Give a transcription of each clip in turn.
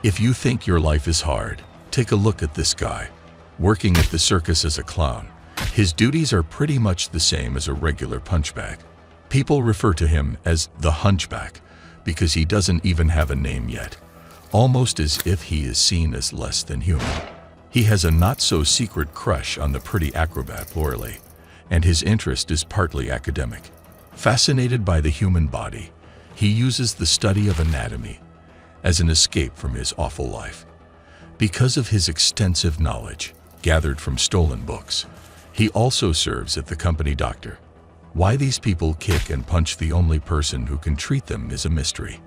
If you think your life is hard, take a look at this guy. Working at the circus as a clown, his duties are pretty much the same as a regular punchbag. People refer to him as the Hunchback because he doesn't even have a name yet, almost as if he is seen as less than human. He has a not-so-secret crush on the pretty acrobat Lorelei, and his interest is partly academic. Fascinated by the human body, he uses the study of anatomy as an escape from his awful life. Because of his extensive knowledge, gathered from stolen books, he also serves as the company doctor. Why these people kick and punch the only person who can treat them is a mystery.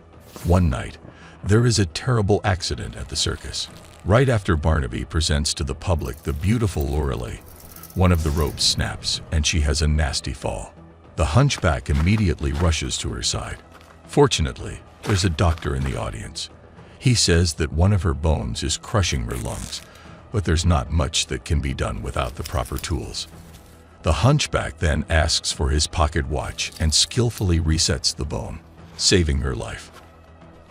One night, there is a terrible accident at the circus. Right after Barnaby presents to the public the beautiful Lorelei, one of the ropes snaps and she has a nasty fall. The Hunchback immediately rushes to her side. Fortunately, there's a doctor in the audience. He says that one of her bones is crushing her lungs, but there's not much that can be done without the proper tools. The Hunchback then asks for his pocket watch and skillfully resets the bone, saving her life.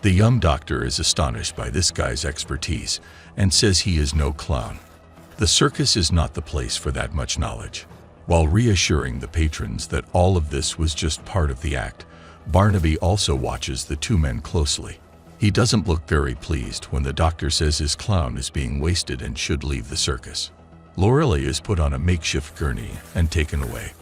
The young doctor is astonished by this guy's expertise and says he is no clown. The circus is not the place for that much knowledge. While reassuring the patrons that all of this was just part of the act, Barnaby also watches the two men closely. He doesn't look very pleased when the doctor says his clown is being wasted and should leave the circus. Lorelei is put on a makeshift gurney and taken away.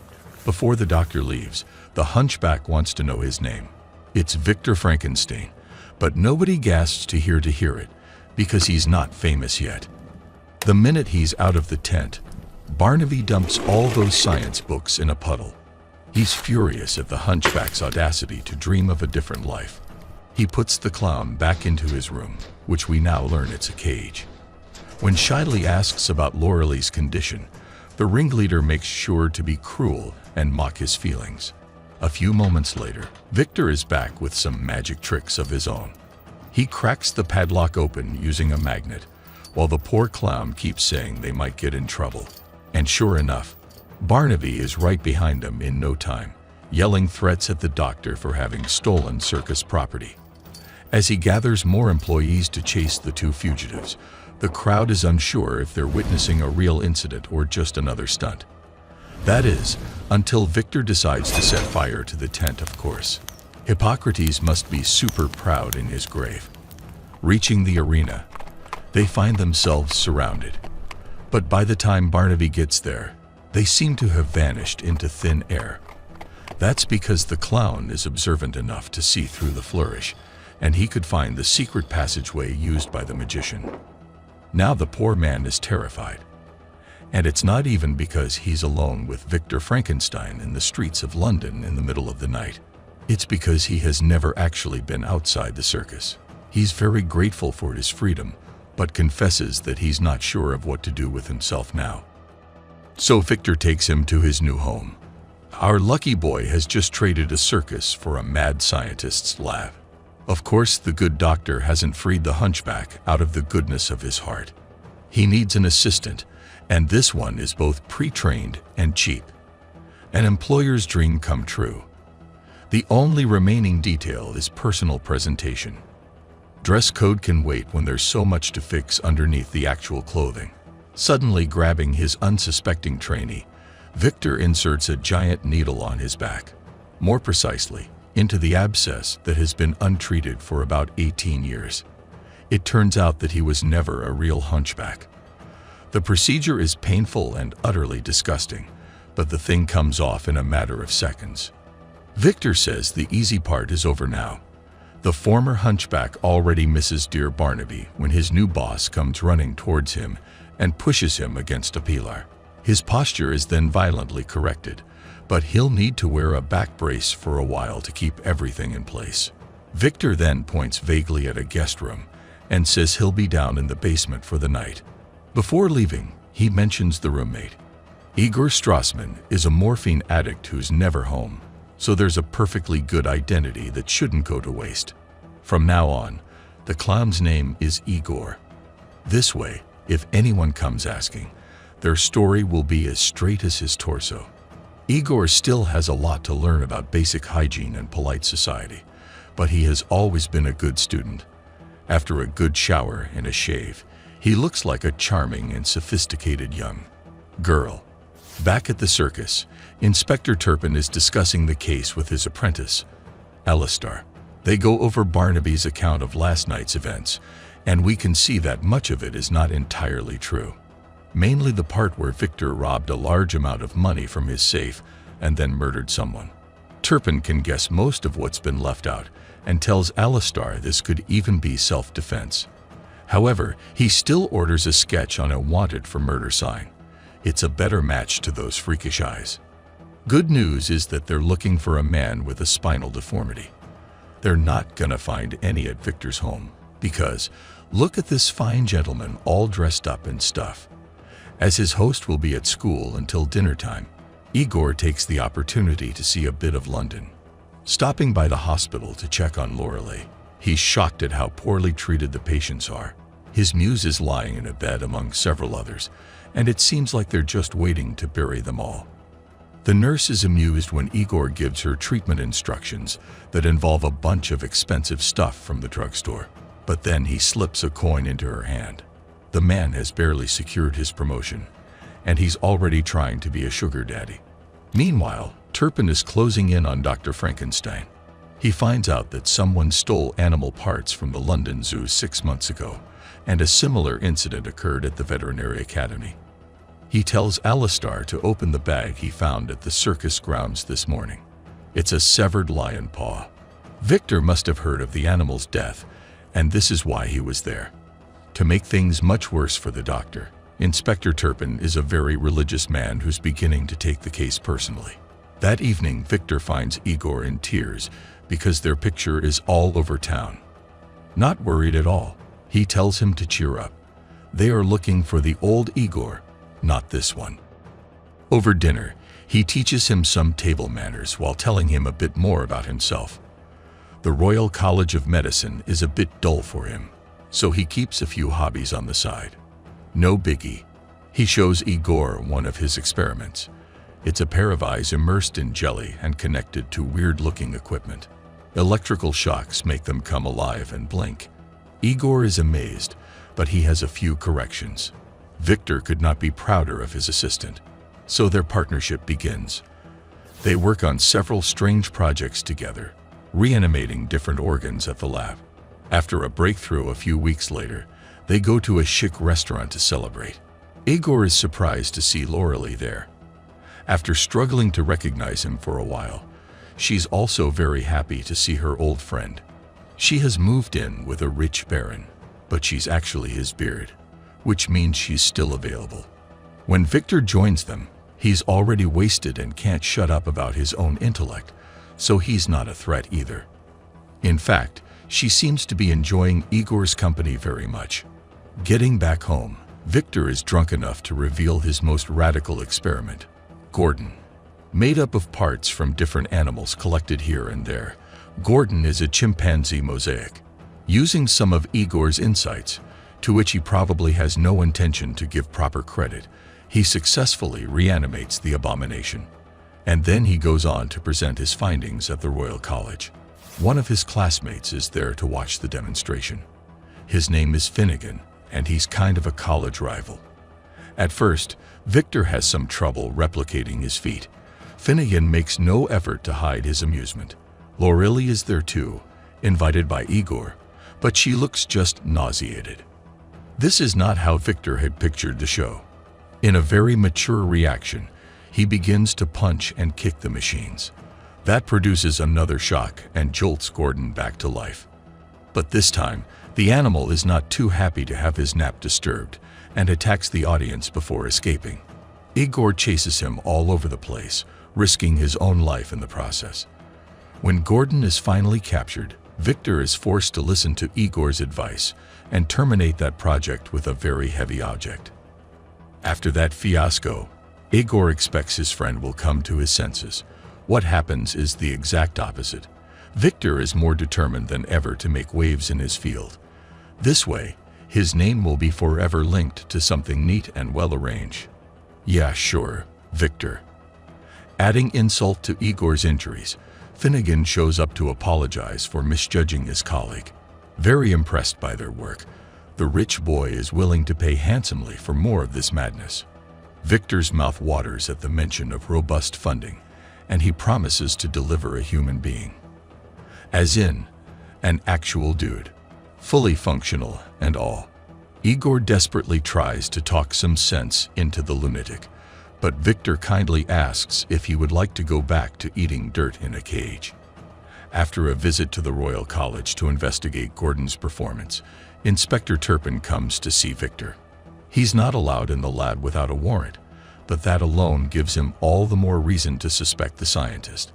Before the doctor leaves, the Hunchback wants to know his name. It's Victor Frankenstein, but nobody gasps to hear it because he's not famous yet. The minute he's out of the tent, Barnaby dumps all those science books in a puddle. He's furious at the Hunchback's audacity to dream of a different life. He puts the clown back into his room, which we now learn it's a cage. When Shiley asks about Lorelei's condition, the ringleader makes sure to be cruel and mock his feelings. A few moments later, Victor is back with some magic tricks of his own. He cracks the padlock open using a magnet, while the poor clown keeps saying they might get in trouble. And sure enough, Barnaby is right behind him in no time, yelling threats at the doctor for having stolen circus property. As he gathers more employees to chase the two fugitives, the crowd is unsure if they're witnessing a real incident or just another stunt. That is, until Victor decides to set fire to the tent, of course. Hippocrates must be super proud in his grave. Reaching the arena, they find themselves surrounded. But by the time Barnaby gets there, they seem to have vanished into thin air. That's because the clown is observant enough to see through the flourish, and he could find the secret passageway used by the magician. Now the poor man is terrified. And it's not even because he's alone with Victor Frankenstein in the streets of London in the middle of the night. It's because he has never actually been outside the circus. He's very grateful for his freedom, but confesses that he's not sure of what to do with himself now. So Victor takes him to his new home. Our lucky boy has just traded a circus for a mad scientist's lab. Of course, the good doctor hasn't freed the Hunchback out of the goodness of his heart. He needs an assistant, and this one is both pre-trained and cheap. An employer's dream come true. The only remaining detail is personal presentation. Dress code can wait when there's so much to fix underneath the actual clothing. Suddenly grabbing his unsuspecting trainee, Victor inserts a giant needle on his back. More precisely, into the abscess that has been untreated for about 18 years. It turns out that he was never a real hunchback. The procedure is painful and utterly disgusting, but the thing comes off in a matter of seconds. Victor says the easy part is over now. The former hunchback already misses dear Barnaby when his new boss comes running towards him and pushes him against a pillar. His posture is then violently corrected, but he'll need to wear a back brace for a while to keep everything in place. Victor then points vaguely at a guest room and says he'll be down in the basement for the night. Before leaving, he mentions the roommate. Igor Strassman is a morphine addict who's never home, so there's a perfectly good identity that shouldn't go to waste. From now on, the clown's name is Igor. This way, if anyone comes asking, their story will be as straight as his torso. Igor still has a lot to learn about basic hygiene and polite society, but he has always been a good student. After a good shower and a shave, he looks like a charming and sophisticated young girl. Back at the circus, Inspector Turpin is discussing the case with his apprentice, Alistair. They go over Barnaby's account of last night's events, and we can see that much of it is not entirely true. Mainly the part where Victor robbed a large amount of money from his safe and then murdered someone. Turpin can guess most of what's been left out and tells Alistair this could even be self-defense. However, he still orders a sketch on a wanted for murder sign. It's a better match to those freakish eyes. Good news is that they're looking for a man with a spinal deformity. They're not gonna find any at Victor's home because look at this fine gentleman all dressed up in stuff. As his host will be at school until dinner time, Igor takes the opportunity to see a bit of London. Stopping by the hospital to check on Lorelei, he's shocked at how poorly treated the patients are. His muse is lying in a bed among several others, and it seems like they're just waiting to bury them all. The nurse is amused when Igor gives her treatment instructions that involve a bunch of expensive stuff from the drugstore. But then he slips a coin into her hand. The man has barely secured his promotion, and he's already trying to be a sugar daddy. Meanwhile, Turpin is closing in on Dr. Frankenstein. He finds out that someone stole animal parts from the London Zoo 6 months ago, and a similar incident occurred at the Veterinary Academy. He tells Alistair to open the bag he found at the circus grounds this morning. It's a severed lion paw. Victor must have heard of the animal's death, and this is why he was there. To make things much worse for the doctor, Inspector Turpin is a very religious man who's beginning to take the case personally. That evening, Victor finds Igor in tears because their picture is all over town. Not worried at all, he tells him to cheer up. They are looking for the old Igor, not this one. Over dinner, he teaches him some table manners while telling him a bit more about himself. The Royal College of Medicine is a bit dull for him, so he keeps a few hobbies on the side. No biggie. He shows Igor one of his experiments. It's a pair of eyes immersed in jelly and connected to weird-looking equipment. Electrical shocks make them come alive and blink. Igor is amazed, but he has a few corrections. Victor could not be prouder of his assistant, so their partnership begins. They work on several strange projects together, reanimating different organs at the lab. After a breakthrough a few weeks later, they go to a chic restaurant to celebrate. Igor is surprised to see Lorelei there. After struggling to recognize him for a while, she's also very happy to see her old friend. She has moved in with a rich baron, but she's actually his beard, which means she's still available. When Victor joins them, he's already wasted and can't shut up about his own intellect, so he's not a threat either. In fact, she seems to be enjoying Igor's company very much. Getting back home, Victor is drunk enough to reveal his most radical experiment. Gordon. Made up of parts from different animals collected here and there, Gordon is a chimpanzee mosaic. Using some of Igor's insights, to which he probably has no intention to give proper credit, he successfully reanimates the abomination. And then he goes on to present his findings at the Royal College. One of his classmates is there to watch the demonstration. His name is Finnegan, and he's kind of a college rival. At first, Victor has some trouble replicating his feat. Finnegan makes no effort to hide his amusement. Lorelei is there too, invited by Igor, but she looks just nauseated. This is not how Victor had pictured the show. In a very mature reaction, he begins to punch and kick the machines. That produces another shock and jolts Gordon back to life. But this time, the animal is not too happy to have his nap disturbed and attacks the audience before escaping. Igor chases him all over the place, risking his own life in the process. When Gordon is finally captured, Victor is forced to listen to Igor's advice and terminate that project with a very heavy object. After that fiasco, Igor expects his friend will come to his senses. What happens is the exact opposite. Victor is more determined than ever to make waves in his field. This way, his name will be forever linked to something neat and well-arranged. Yeah, sure, Victor. Adding insult to Igor's injuries, Finnegan shows up to apologize for misjudging his colleague. Very impressed by their work, the rich boy is willing to pay handsomely for more of this madness. Victor's mouth waters at the mention of robust funding, and he promises to deliver a human being. As in, an actual dude, fully functional and all. Igor desperately tries to talk some sense into the lunatic, but Victor kindly asks if he would like to go back to eating dirt in a cage. After a visit to the Royal College to investigate Gordon's performance, Inspector Turpin comes to see Victor. He's not allowed in the lab without a warrant, but that alone gives him all the more reason to suspect the scientist.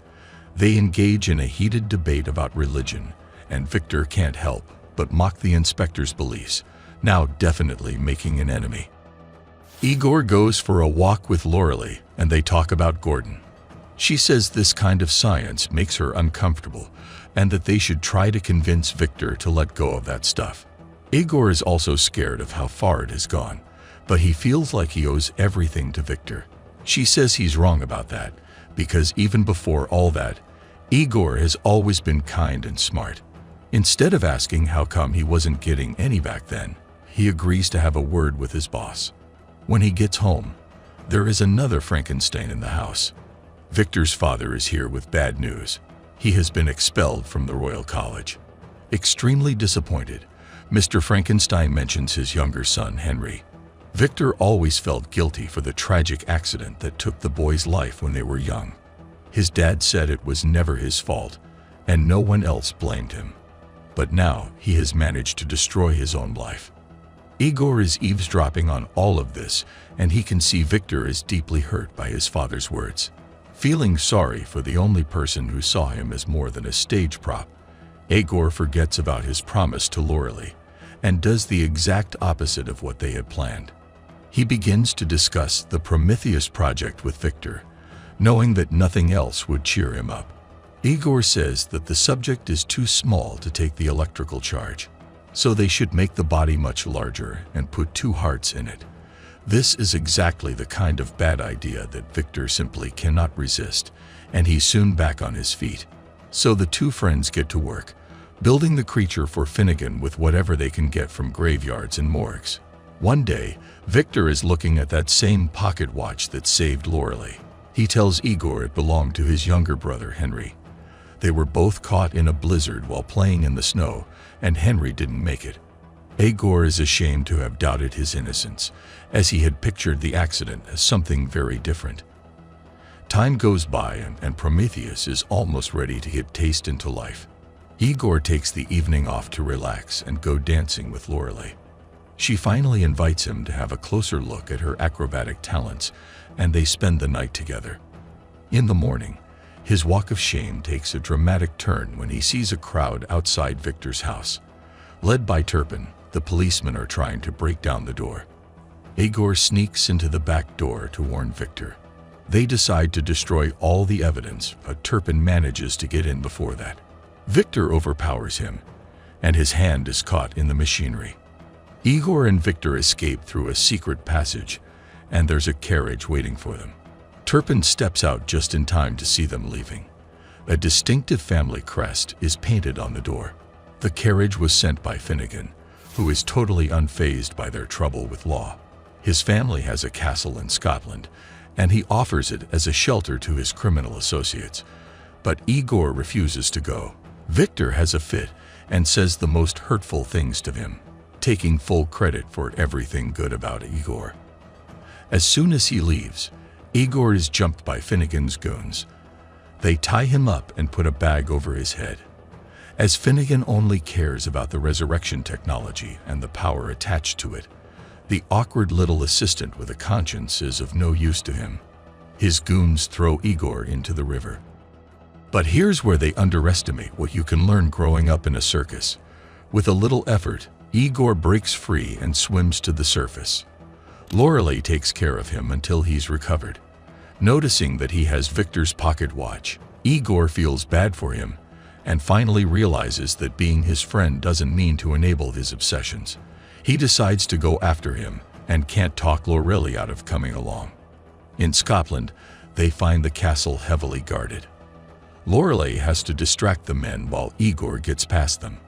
They engage in a heated debate about religion, and Victor can't help but mock the inspector's beliefs, now definitely making an enemy. Igor goes for a walk with Loralee, and they talk about Gordon. She says this kind of science makes her uncomfortable, and that they should try to convince Victor to let go of that stuff. Igor is also scared of how far it has gone, but he feels like he owes everything to Victor. She says he's wrong about that, because even before all that, Igor has always been kind and smart. Instead of asking how come he wasn't getting any back then, he agrees to have a word with his boss. When he gets home, there is another Frankenstein in the house. Victor's father is here with bad news. He has been expelled from the Royal College. Extremely disappointed, Mr. Frankenstein mentions his younger son, Henry. Victor always felt guilty for the tragic accident that took the boy's life when they were young. His dad said it was never his fault, and no one else blamed him. But now he has managed to destroy his own life. Igor is eavesdropping on all of this, and he can see Victor is deeply hurt by his father's words. Feeling sorry for the only person who saw him as more than a stage prop, Igor forgets about his promise to Loralee and does the exact opposite of what they had planned. He begins to discuss the Prometheus project with Victor, knowing that nothing else would cheer him up. Igor says that the subject is too small to take the electrical charge, so they should make the body much larger and put 2 hearts in it. This is exactly the kind of bad idea that Victor simply cannot resist, and he's soon back on his feet. So the 2 friends get to work, building the creature for Finnegan with whatever they can get from graveyards and morgues. One day, Victor is looking at that same pocket watch that saved Loralee. He tells Igor it belonged to his younger brother, Henry. They were both caught in a blizzard while playing in the snow, and Henry didn't make it. Igor is ashamed to have doubted his innocence, as he had pictured the accident as something very different. Time goes by, and Prometheus is almost ready to get taste into life. Igor takes the evening off to relax and go dancing with Loralee. She finally invites him to have a closer look at her acrobatic talents, and they spend the night together. In the morning, his walk of shame takes a dramatic turn when he sees a crowd outside Victor's house. Led by Turpin, the policemen are trying to break down the door. Igor sneaks into the back door to warn Victor. They decide to destroy all the evidence, but Turpin manages to get in before that. Victor overpowers him, and his hand is caught in the machinery. Igor and Victor escape through a secret passage, and there's a carriage waiting for them. Turpin steps out just in time to see them leaving. A distinctive family crest is painted on the door. The carriage was sent by Finnegan, who is totally unfazed by their trouble with law. His family has a castle in Scotland, and he offers it as a shelter to his criminal associates. But Igor refuses to go. Victor has a fit and says the most hurtful things to him, taking full credit for everything good about Igor. As soon as he leaves, Igor is jumped by Finnegan's goons. They tie him up and put a bag over his head. As Finnegan only cares about the resurrection technology and the power attached to it, the awkward little assistant with a conscience is of no use to him. His goons throw Igor into the river. But here's where they underestimate what you can learn growing up in a circus. With a little effort, Igor breaks free and swims to the surface. Loralee takes care of him until he's recovered. Noticing that he has Victor's pocket watch, Igor feels bad for him and finally realizes that being his friend doesn't mean to enable his obsessions. He decides to go after him and can't talk Loralee out of coming along. In Scotland, they find the castle heavily guarded. Loralee has to distract the men while Igor gets past them.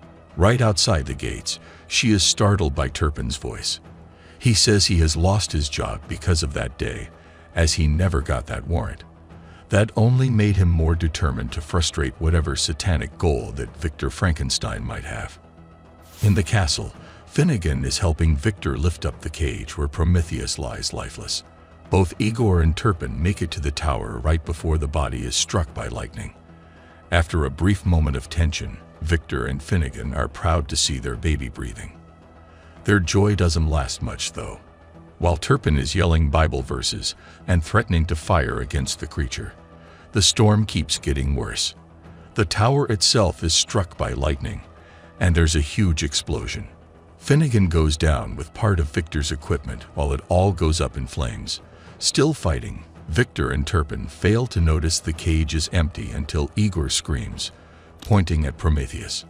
Right outside the gates, she is startled by Turpin's voice. He says he has lost his job because of that day, as he never got that warrant. That only made him more determined to frustrate whatever satanic goal that Victor Frankenstein might have. In the castle, Finnegan is helping Victor lift up the cage where Prometheus lies lifeless. Both Igor and Turpin make it to the tower right before the body is struck by lightning. After a brief moment of tension, Victor and Finnegan are proud to see their baby breathing. Their joy doesn't last much, though. While Turpin is yelling Bible verses and threatening to fire against the creature, the storm keeps getting worse. The tower itself is struck by lightning, and there's a huge explosion. Finnegan goes down with part of Victor's equipment while it all goes up in flames. Still fighting, Victor and Turpin fail to notice the cage is empty until Igor screams, pointing at Prometheus.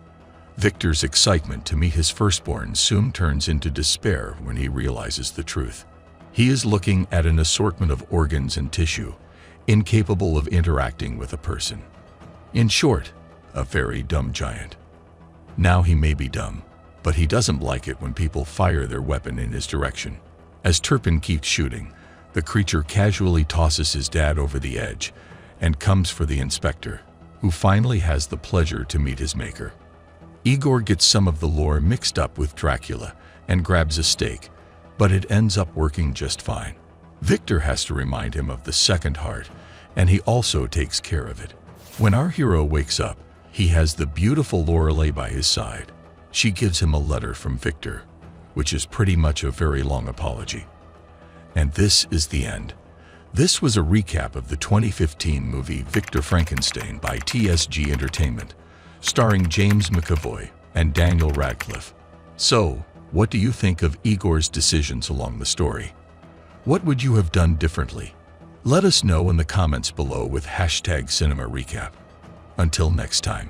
Victor's excitement to meet his firstborn soon turns into despair when he realizes the truth. He is looking at an assortment of organs and tissue, incapable of interacting with a person. In short, a very dumb giant. Now he may be dumb, but he doesn't like it when people fire their weapon in his direction. As Turpin keeps shooting, the creature casually tosses his dad over the edge and comes for the inspector, who finally has the pleasure to meet his maker. Igor gets some of the lore mixed up with Dracula and grabs a stake, but it ends up working just fine. Victor has to remind him of the second heart, and he also takes care of it. When our hero wakes up, he has the beautiful Lorelei by his side. She gives him a letter from Victor, which is pretty much a very long apology. And this is the end. This was a recap of the 2015 movie Victor Frankenstein by TSG Entertainment, starring James McAvoy and Daniel Radcliffe. So, what do you think of Igor's decisions along the story? What would you have done differently? Let us know in the comments below with #CinemaRecap. Until next time.